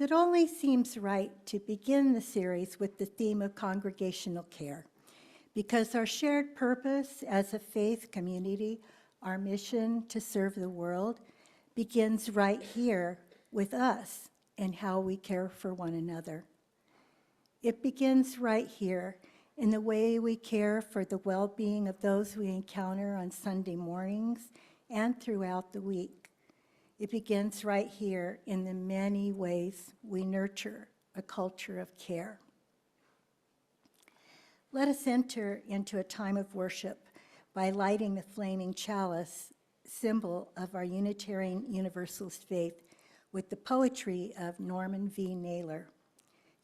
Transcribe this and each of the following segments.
So it only seems right to begin the series with the theme of congregational care, because our shared purpose as a faith community, our mission to serve the world, begins right here with us and how we care for one another. It begins right here in the way we care for the well-being of those we encounter on Sunday mornings and throughout the week. It begins right here in the many ways we nurture a culture of care. Let us enter into a time of worship by lighting the flaming chalice, symbol of our Unitarian Universalist faith, with the poetry of Norman V. Naylor.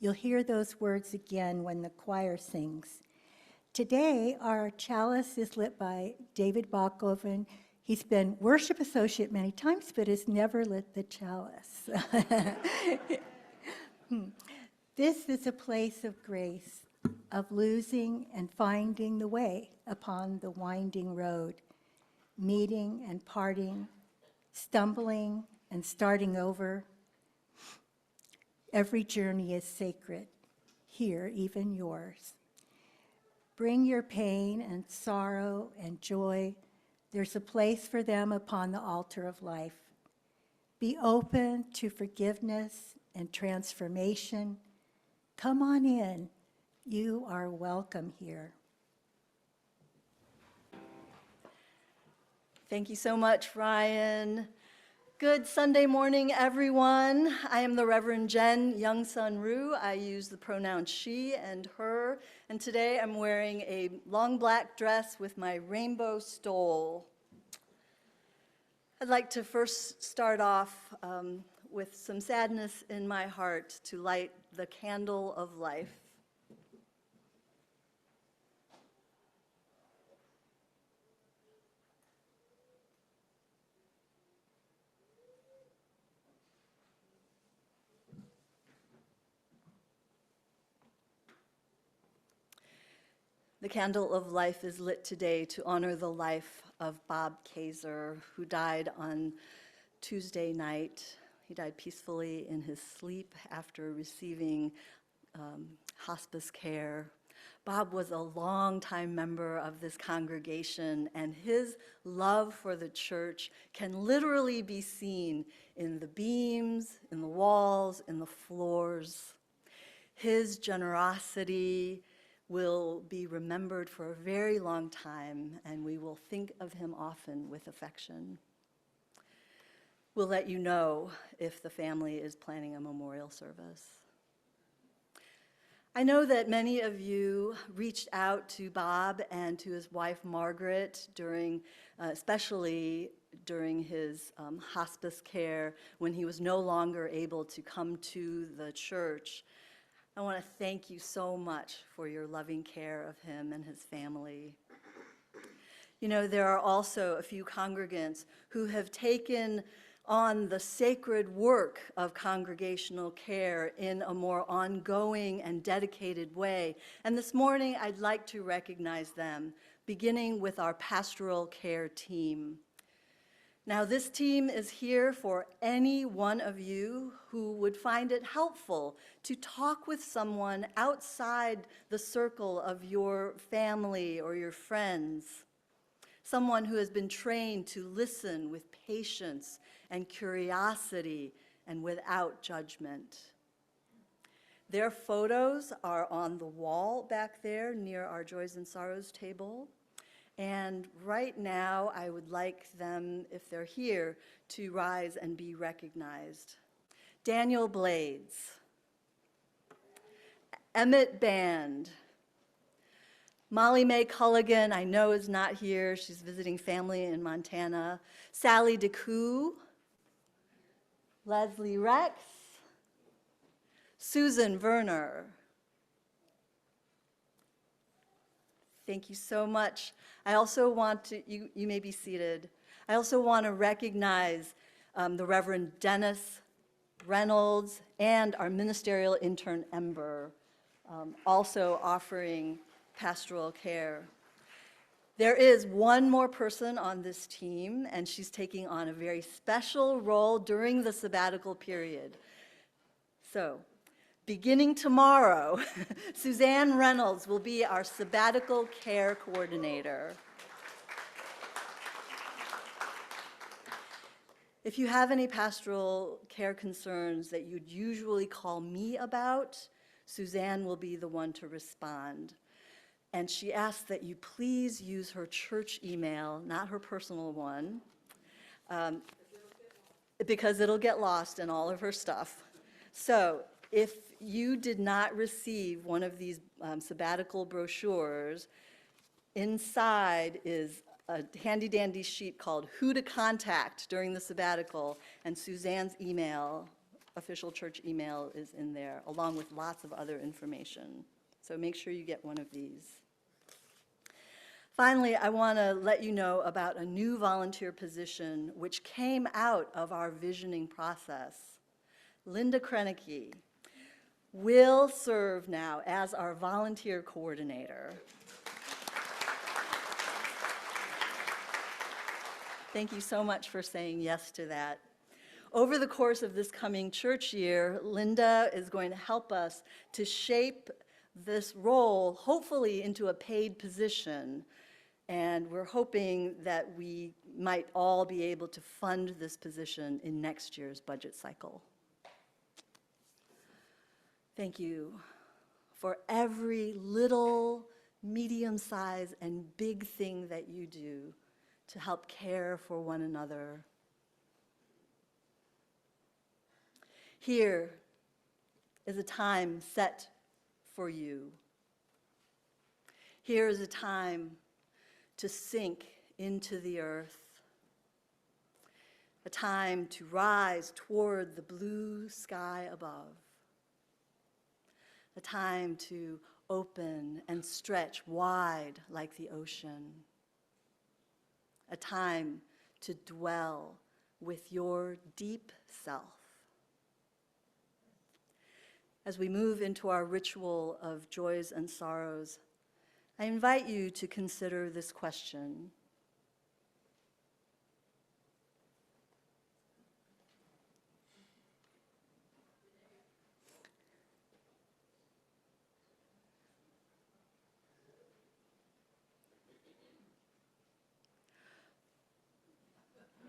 You'll hear those words again when the choir sings. Today, our chalice is lit by David Bockoven. He's been worship associate many times, but has never lit the chalice. This is a place of grace, of losing and finding the way upon the winding road, meeting and parting, stumbling and starting over. Every journey is sacred, here even yours. Bring your pain and sorrow and joy. There's a place for them upon the altar of life. Be open to forgiveness and transformation. Come on in. You are welcome here. Thank you so much, Ryan. Good Sunday morning, everyone. I am the Reverend Jen Youngsun Rue. I use the pronouns she and her, and today I'm wearing a long black dress with my rainbow stole. I'd like to first start off with some sadness in my heart to light the candle of life. The candle of life is lit today to honor the life of Bob Kaiser, who died on Tuesday night. He died peacefully in his sleep after receiving hospice care. Bob was a longtime member of this congregation, and his love for the church can literally be seen in the beams, in the walls, in the floors. His generosity will be remembered for a very long time, and we will think of him often with affection. We'll let you know if the family is planning a memorial service. I know that many of you reached out to Bob and to his wife Margaret during, especially during his hospice care when he was no longer able to come to the church. I want to thank you so much for your loving care of him and his family. You know, there are also a few congregants who have taken on the sacred work of congregational care in a more ongoing and dedicated way. And this morning, I'd like to recognize them, beginning with our pastoral care team. Now, this team is here for any one of you who would find it helpful to talk with someone outside the circle of your family or your friends, someone who has been trained to listen with patience and curiosity and without judgment. Their photos are on the wall back there near our Joys and Sorrows table. And right now, I would like them, if they're here, to rise and be recognized. Daniel Blades, Emmett Band, Molly Mae Culligan, I know is not here. She's visiting family in Montana. Sally DeCoo, Leslie Rex, Susan Werner. Thank you so much. I also want to, you may be seated. I also want to recognize the Reverend Dennis Reynolds and our ministerial intern, Ember, also offering pastoral care. There is one more person on this team, and she's taking on a very special role during the sabbatical period. So, beginning tomorrow, Suzanne Reynolds will be our sabbatical care coordinator. If you have any pastoral care concerns that you'd usually call me about, Suzanne will be the one to respond. And she asks that you please use her church email, not her personal one, because it'll get lost in all of her stuff. So if you did not receive one of these sabbatical brochures, inside is a handy-dandy sheet called Who to Contact During the Sabbatical, and Suzanne's email, official church email, is in there, along with lots of other information. So make sure you get one of these. Finally, I want to let you know about a new volunteer position which came out of our visioning process. Linda Krennicke will serve now as our volunteer coordinator. Thank you so much for saying yes to that. Over the course of this coming church year, Linda is going to help us to shape this role, hopefully into a paid position. And we're hoping that we might all be able to fund this position in next year's budget cycle. Thank you for every little, medium-sized, and big thing that you do to help care for one another. Here is a time set for you. Here is a time to sink into the earth, a time to rise toward the blue sky above, a time to open and stretch wide like the ocean, a time to dwell with your deep self. As we move into our ritual of joys and sorrows, I invite you to consider this question.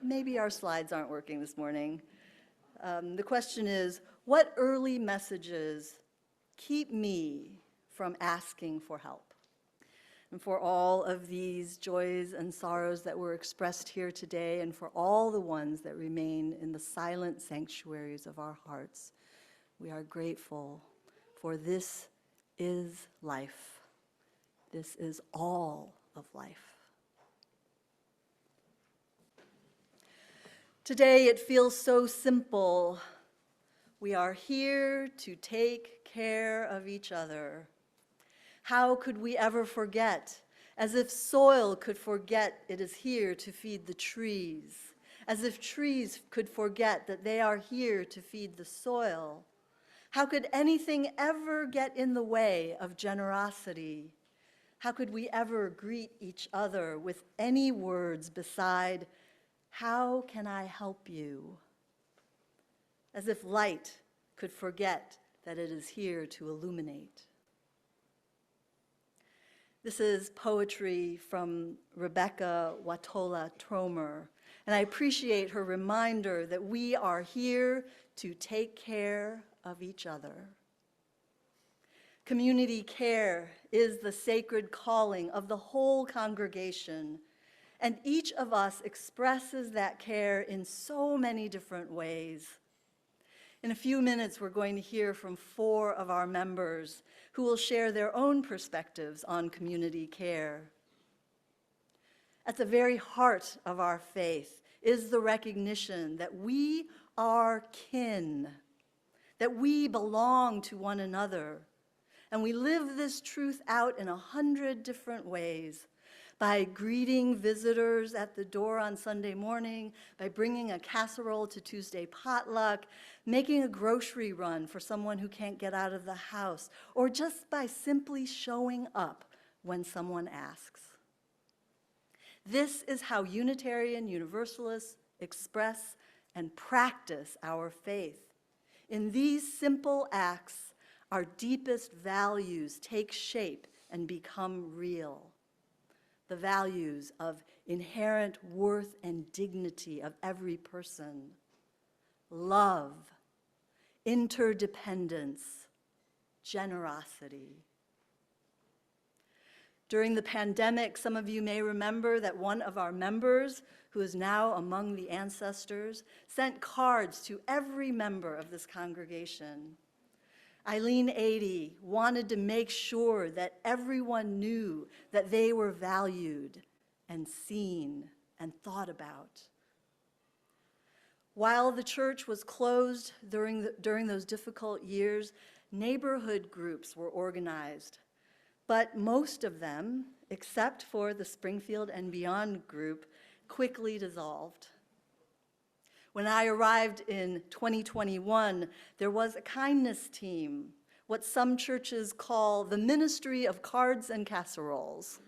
Maybe our slides aren't working this morning. The question is, what early messages keep me from asking for help? And for all of these joys and sorrows that were expressed here today, and for all the ones that remain in the silent sanctuaries of our hearts, we are grateful, for this is life. This is all of life. Today it feels so simple. We are here to take care of each other. How could we ever forget? As if soil could forget it is here to feed the trees. As if trees could forget that they are here to feed the soil. How could anything ever get in the way of generosity? How could we ever greet each other with any words beside, "How can I help you?" As if light could forget that it is here to illuminate. This is poetry from Rebecca Watola Tromer, and I appreciate her reminder that we are here to take care of each other. Community care is the sacred calling of the whole congregation, and each of us expresses that care in so many different ways. In a few minutes, we're going to hear from 4 of our members who will share their own perspectives on community care. At the very heart of our faith is the recognition that we are kin, that we belong to one another, and we live this truth out in 100 different ways. By greeting visitors at the door on Sunday morning, by bringing a casserole to Tuesday potluck, making a grocery run for someone who can't get out of the house, or just by simply showing up when someone asks. This is how Unitarian Universalists express and practice our faith. In these simple acts, our deepest values take shape and become real. The values of inherent worth and dignity of every person, love, interdependence, generosity. During the pandemic, some of you may remember that one of our members, who is now among the ancestors, sent cards to every member of this congregation. Eileen 80 wanted to make sure that everyone knew that they were valued and seen and thought about. While the church was closed during those difficult years, neighborhood groups were organized. But most of them, except for the Springfield and Beyond group, quickly dissolved. When I arrived in 2021, there was a kindness team, what some churches call the Ministry of Cards and Casseroles.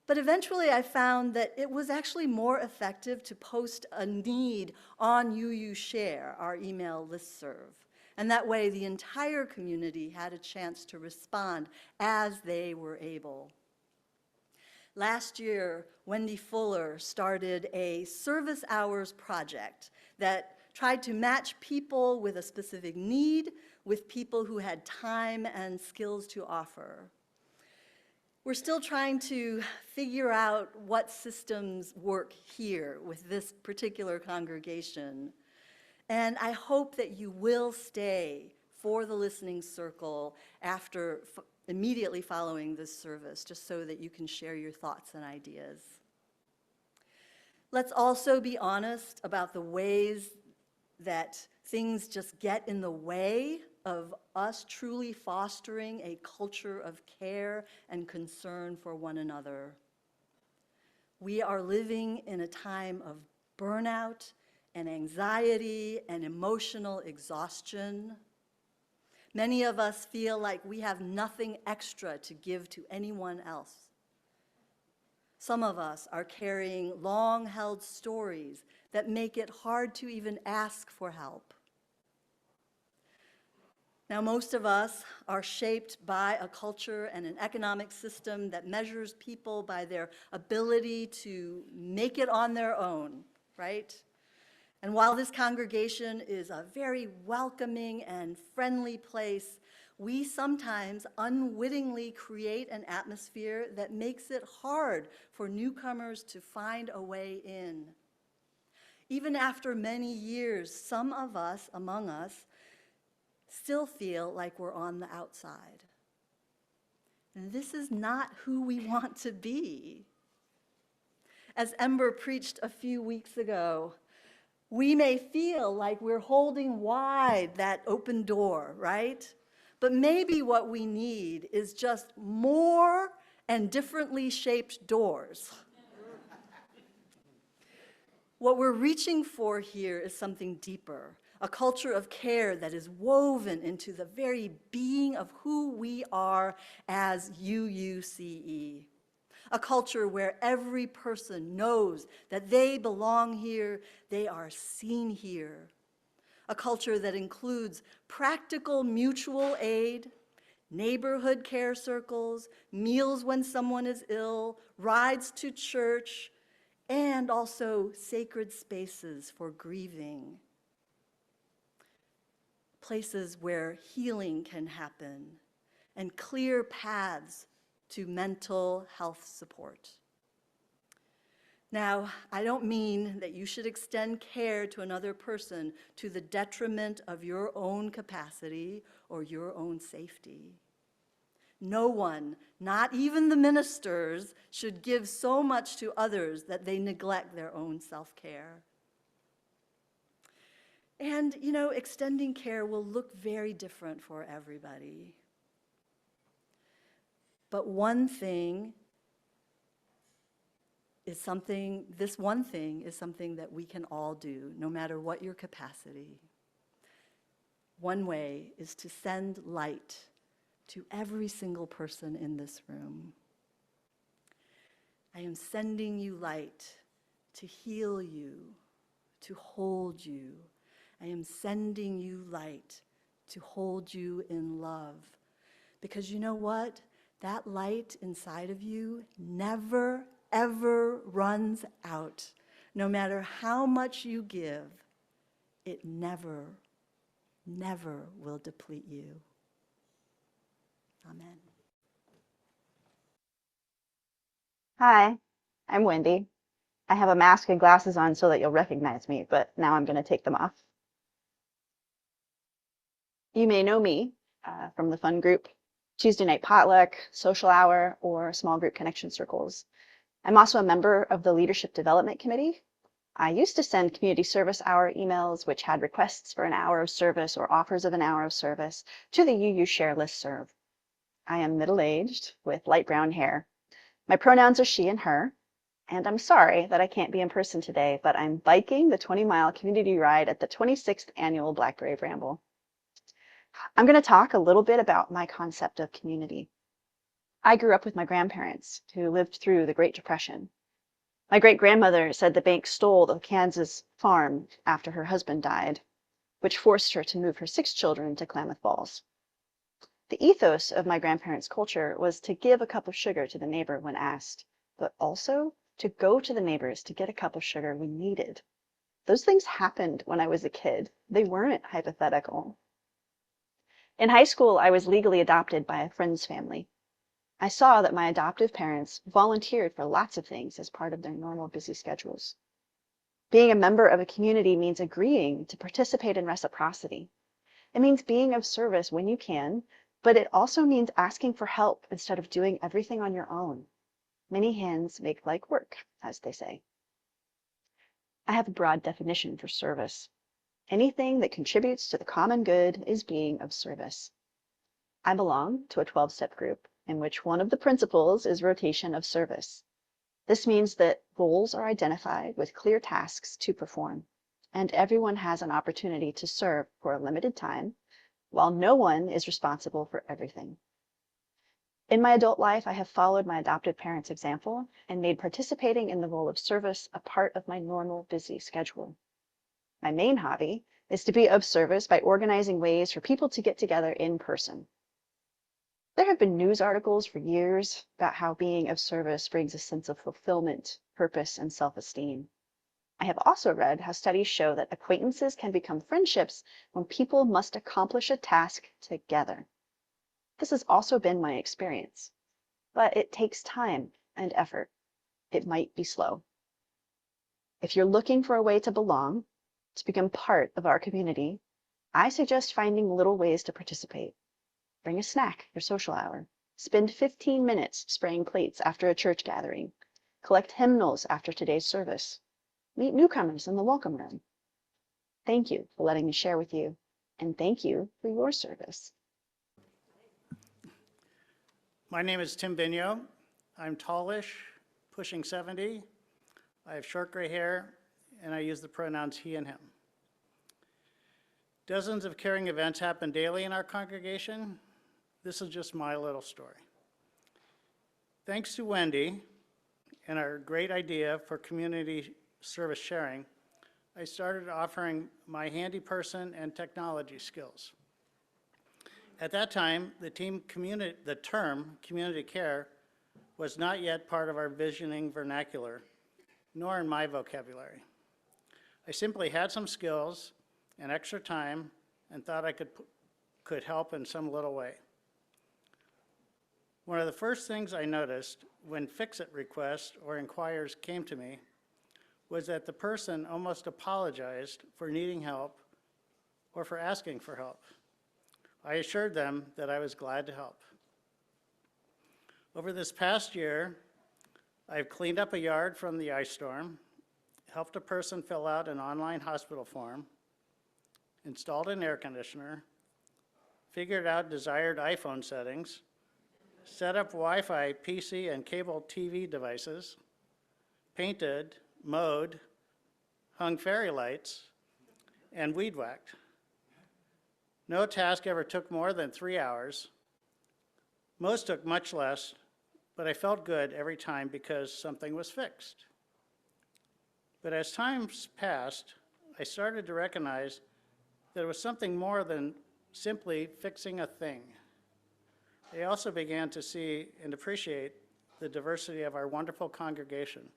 But eventually I found that it was actually more effective to post a need on UU Share, our email listserv. And that way the entire community had a chance to respond as they were able. Last year, Wendy Fuller started a service hours project that tried to match people with a specific need with people who had time and skills to offer. We're still trying to figure out what systems work here with this particular congregation. And I hope that you will stay for the listening circle immediately following this service, just so that you can share your thoughts and ideas. Let's also be honest about the ways that things just get in the way of us truly fostering a culture of care and concern for one another. We are living in a time of burnout and anxiety and emotional exhaustion. Many of us feel like we have nothing extra to give to anyone else. Some of us are carrying long-held stories that make it hard to even ask for help. Now, most of us are shaped by a culture and an economic system that measures people by their ability to make it on their own, right? And while this congregation is a very welcoming and friendly place, we sometimes unwittingly create an atmosphere that makes it hard for newcomers to find a way in. Even after many years, some of us, among us, still feel like we're on the outside. And this is not who we want to be. As Ember preached a few weeks ago, we may feel like we're holding wide that open door, right? But maybe what we need is just more and differently shaped doors. What we're reaching for here is something deeper, a culture of care that is woven into the very being of who we are as UUCE. A culture where every person knows that they belong here, they are seen here. A culture that includes practical mutual aid, neighborhood care circles, meals when someone is ill, rides to church, and also sacred spaces for grieving. Places where healing can happen, and clear paths to mental health support. Now, I don't mean that you should extend care to another person to the detriment of your own capacity or your own safety. No one, not even the ministers, should give so much to others that they neglect their own self-care. And, extending care will look very different for everybody. But this one thing is something that we can all do, no matter what your capacity. One way is to send light to every single person in this room. I am sending you light to heal you, to hold you, I am sending you light to hold you in love. Because you know what? That light inside of you never, ever runs out. No matter how much you give, it never, never will deplete you. Amen. Hi, I'm Wendy. I have a mask and glasses on so that you'll recognize me, but now I'm going to take them off. You may know me from the fun group, Tuesday night potluck, social hour, or small group connection circles. I'm also a member of the Leadership Development Committee. I used to send community service hour emails, which had requests for an hour of service or offers of an hour of service, to the UU Share listserv. I am middle-aged with light brown hair. My pronouns are she and her. And I'm sorry that I can't be in person today, but I'm biking the 20-mile community ride at the 26th annual Blackberry Bramble. I'm going to talk a little bit about my concept of community. I grew up with my grandparents who lived through the Great Depression. My great-grandmother said the bank stole the Kansas farm after her husband died, which forced her to move her 6 children to Klamath Falls. The ethos of my grandparents' culture was to give a cup of sugar to the neighbor when asked, but also to go to the neighbors to get a cup of sugar when needed. Those things happened when I was a kid. They weren't hypothetical. In high school, I was legally adopted by a friend's family. I saw that my adoptive parents volunteered for lots of things as part of their normal busy schedules. Being a member of a community means agreeing to participate in reciprocity. It means being of service when you can, but it also means asking for help instead of doing everything on your own. Many hands make light work, as they say. I have a broad definition for service. Anything that contributes to the common good is being of service. I belong to a 12-step group in which one of the principles is rotation of service. This means that roles are identified with clear tasks to perform, and everyone has an opportunity to serve for a limited time, while no one is responsible for everything. In my adult life, I have followed my adopted parents' example and made participating in the role of service a part of my normal busy schedule. My main hobby is to be of service by organizing ways for people to get together in person. There have been news articles for years about how being of service brings a sense of fulfillment, purpose, and self-esteem. I have also read how studies show that acquaintances can become friendships when people must accomplish a task together. This has also been my experience, but it takes time and effort. It might be slow. If you're looking for a way to belong, to become part of our community, I suggest finding little ways to participate. Bring a snack for social hour. Spend 15 minutes spraying plates after a church gathering. Collect hymnals after today's service. Meet newcomers in the welcome room. Thank you for letting me share with you, and thank you for your service. My name is Tim Vigneault. I'm tallish, pushing 70. I have short gray hair, and I use the pronouns he and him. Dozens of caring events happen daily in our congregation. This is just my little story. Thanks to Wendy and our great idea for community service sharing, I started offering my handy person and technology skills. At that time, the term community care was not yet part of our visioning vernacular, nor in my vocabulary. I simply had some skills and extra time and thought I could help in some little way. One of the first things I noticed when fix-it requests or inquiries came to me was that the person almost apologized for needing help or for asking for help. I assured them that I was glad to help. Over this past year, I've cleaned up a yard from the ice storm, helped a person fill out an online hospital form, installed an air conditioner, figured out desired iPhone settings, set up Wi-Fi, PC, and cable TV devices, painted, mowed, hung fairy lights, and weed whacked. No task ever took more than 3 hours. Most took much less, but I felt good every time because something was fixed. But as times passed, I started to recognize that it was something more than simply fixing a thing. They also began to see and appreciate the diversity of our wonderful congregation,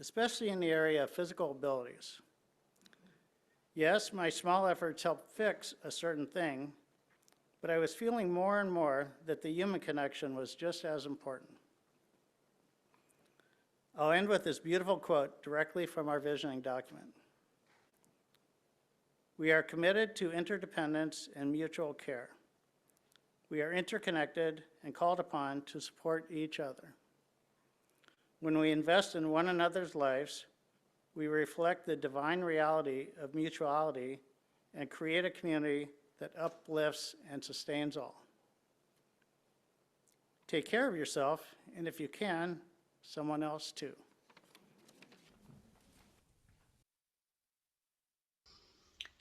especially in the area of physical abilities. Yes, my small efforts helped fix a certain thing, but I was feeling more and more that the human connection was just as important. I'll end with this beautiful quote directly from our visioning document. We are committed to interdependence and mutual care. We are interconnected and called upon to support each other. When we invest in one another's lives, we reflect the divine reality of mutuality and create a community that uplifts and sustains all. Take care of yourself, and if you can, someone else too.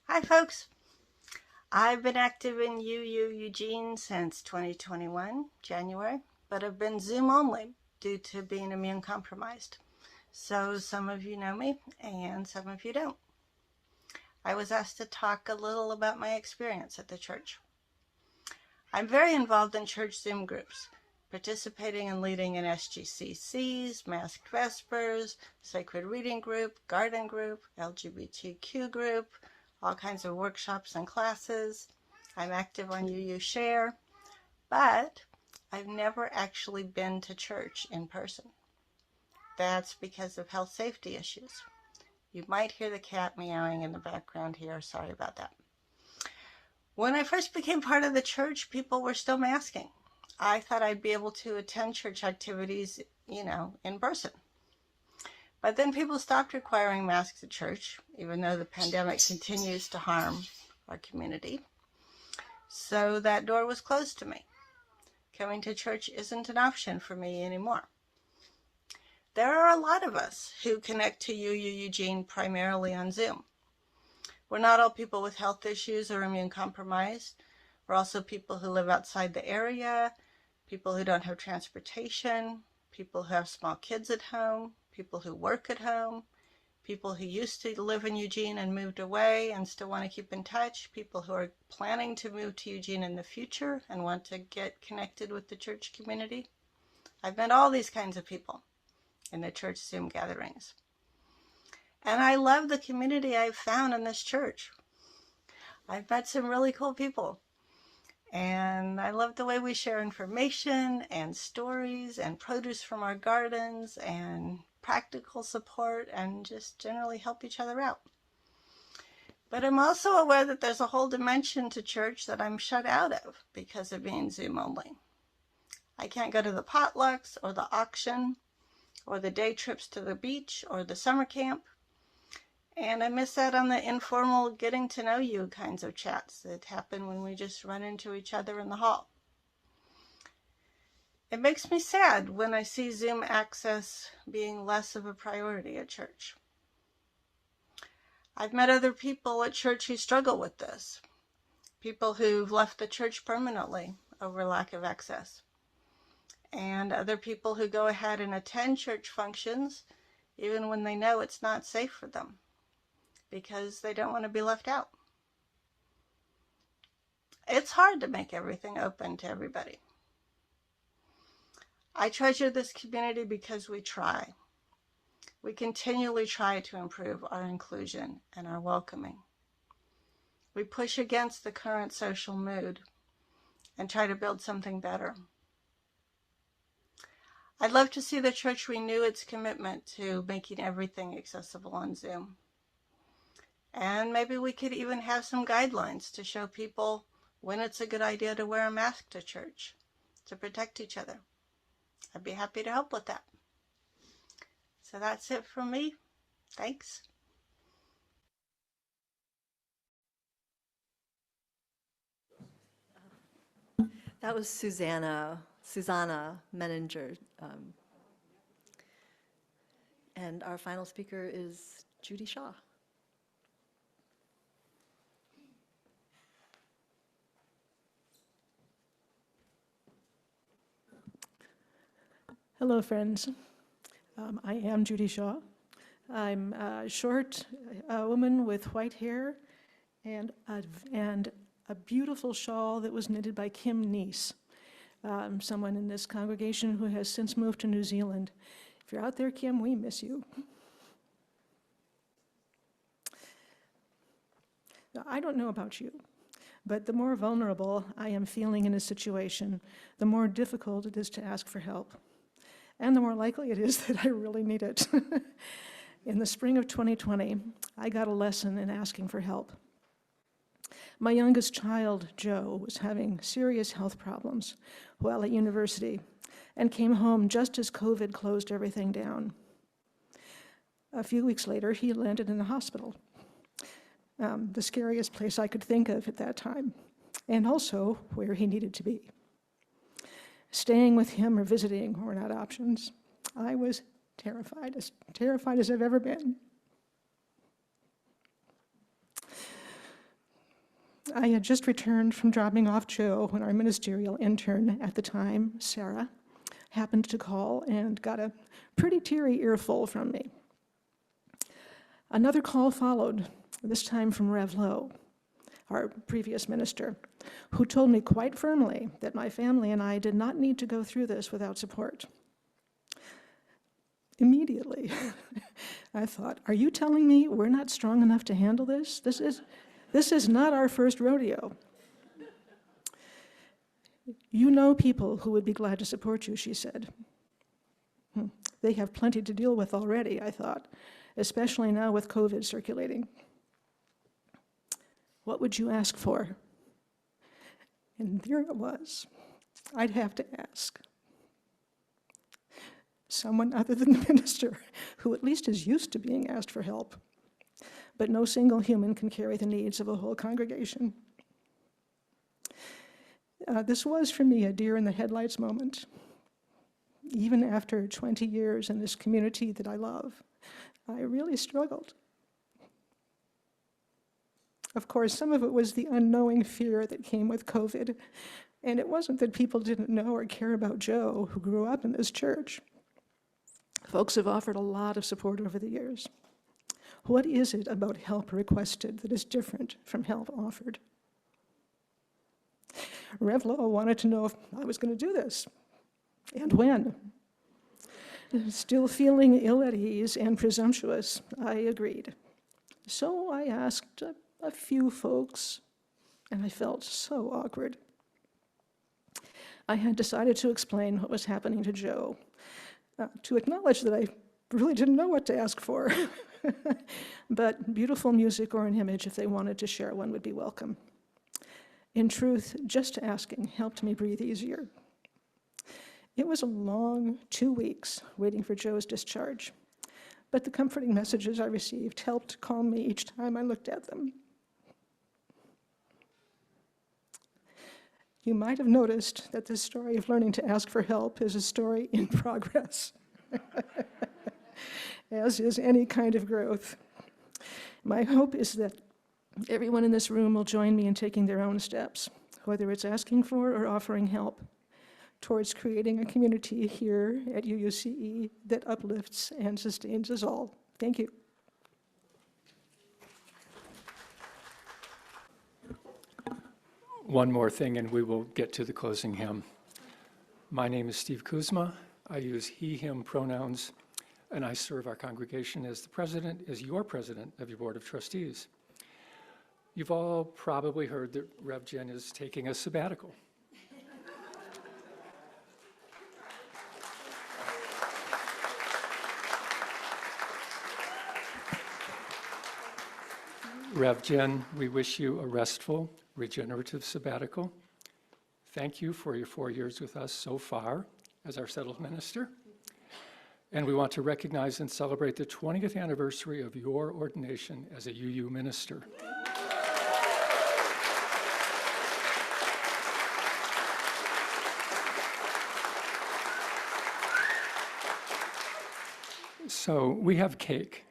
Hi, folks. I've been active in Eugene since 2021, January, but I've been Zoom only due to being immune compromised. So some of you know me and some of you don't. I was asked to talk a little about my experience at the church. I'm very involved in church Zoom groups, participating and leading in SGCCs, Masked Vespers, Sacred Reading Group, Garden Group, LGBTQ group, all kinds of workshops and classes. I'm active on UU Share, but I've never actually been to church in person. That's because of health safety issues. You might hear the cat meowing in the background here. Sorry about that. When I first became part of the church, people were still masking. I thought I'd be able to attend church activities, in person. But then people stopped requiring masks at church, even though the pandemic continues to harm our community. So that door was closed to me. Coming to church isn't an option for me anymore. There are a lot of us who connect to UU Eugene primarily on Zoom. We're not all people with health issues or immune compromised. We're also people who live outside the area, people who don't have transportation, people who have small kids at home, people who work at home, people who used to live in Eugene and moved away and still want to keep in touch, people who are planning to move to Eugene in the future and want to get connected with the church community. I've met all these kinds of people in the church Zoom gatherings. And I love the community I've found in this church. I've met some really cool people. And I love the way we share information and stories and produce from our gardens and practical support and just generally help each other out. But I'm also aware that there's a whole dimension to church that I'm shut out of because of being Zoom only. I can't go to the potlucks or the auction or the day trips to the beach or the summer camp. And I miss out on the informal getting to know you kinds of chats that happen when we just run into each other in the hall. It makes me sad when I see Zoom access being less of a priority at church. I've met other people at church who struggle with this. People who've left the church permanently over lack of access. And other people who go ahead and attend church functions even when they know it's not safe for them because they don't want to be left out. It's hard to make everything open to everybody. I treasure this community because we try. We continually try to improve our inclusion and our welcoming. We push against the current social mood and try to build something better. I'd love to see the church renew its commitment to making everything accessible on Zoom. And maybe we could even have some guidelines to show people when it's a good idea to wear a mask to church to protect each other. I'd be happy to help with that. So that's it from me. Thanks. That was Susanna Menninger. And our final speaker is Judy Shaw. Hello, friends. I am Judy Shaw. I'm a short woman with white hair and a beautiful shawl that was knitted by Kim Neese, someone in this congregation who has since moved to New Zealand. If you're out there, Kim, we miss you. Now, I don't know about you, but the more vulnerable I am feeling in a situation, the more difficult it is to ask for help, and the more likely it is that I really need it. In the spring of 2020, I got a lesson in asking for help. My youngest child, Joe, was having serious health problems while at university and came home just as COVID closed everything down. A few weeks later, he landed in the hospital, the scariest place I could think of at that time, and also where he needed to be. Staying with him or visiting were not options. I was terrified as I've ever been. I had just returned from dropping off Joe when our ministerial intern at the time, Sarah, happened to call and got a pretty teary earful from me. Another call followed, this time from Rev Lowe, our previous minister, who told me quite firmly that my family and I did not need to go through this without support. Immediately, I thought, are you telling me we're not strong enough to handle this? This is not our first rodeo. You know people who would be glad to support you, she said. They have plenty to deal with already, I thought, especially now with COVID circulating. What would you ask for? And there it was. I'd have to ask. Someone other than the minister, who at least is used to being asked for help. But no single human can carry the needs of a whole congregation. This was, for me, a deer in the headlights moment. Even after 20 years in this community that I love, I really struggled. Of course, some of it was the unknowing fear that came with COVID, and it wasn't that people didn't know or care about Joe, who grew up in this church. Folks have offered a lot of support over the years. What is it about help requested that is different from help offered? Rev Lowe wanted to know if I was going to do this, and when. Still feeling ill at ease and presumptuous, I agreed. So I asked a few folks, and I felt so awkward. I had decided to explain what was happening to Joe, to acknowledge that I really didn't know what to ask for. But beautiful music or an image, if they wanted to share one, would be welcome. In truth, just asking helped me breathe easier. It was a long 2 weeks waiting for Joe's discharge, but the comforting messages I received helped calm me each time I looked at them. You might have noticed that this story of learning to ask for help is a story in progress, as is any kind of growth. My hope is that everyone in this room will join me in taking their own steps, whether it's asking for or offering help, towards creating a community here at UUCE that uplifts and sustains us all. Thank you. One more thing, and we will get to the closing hymn. My name is Steve Kuzma. I use he, him pronouns, and I serve our congregation as your president of your board of trustees. You've all probably heard that Rev Jen is taking a sabbatical. Rev Jen, we wish you a restful, regenerative sabbatical. Thank you for your 4 years with us so far as our settled minister. And we want to recognize and celebrate the 20th anniversary of your ordination as a UU minister. So we have cake.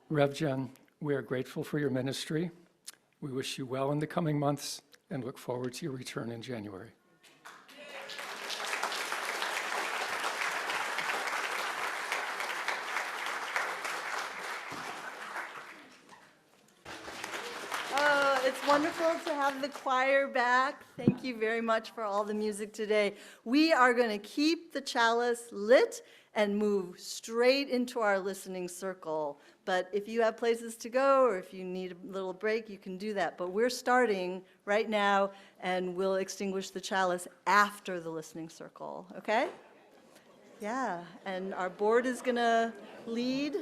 Rev Jen, we are grateful for your ministry. We wish you well in the coming months and look forward to your return in January. wonderful to have the choir back. Thank you very much for all the music today. We are going to keep the chalice lit and move straight into our listening circle. But if you have places to go or if you need a little break, you can do that. But we're starting right now, and we'll extinguish the chalice after the listening circle, okay? Yeah, and our board is going to lead.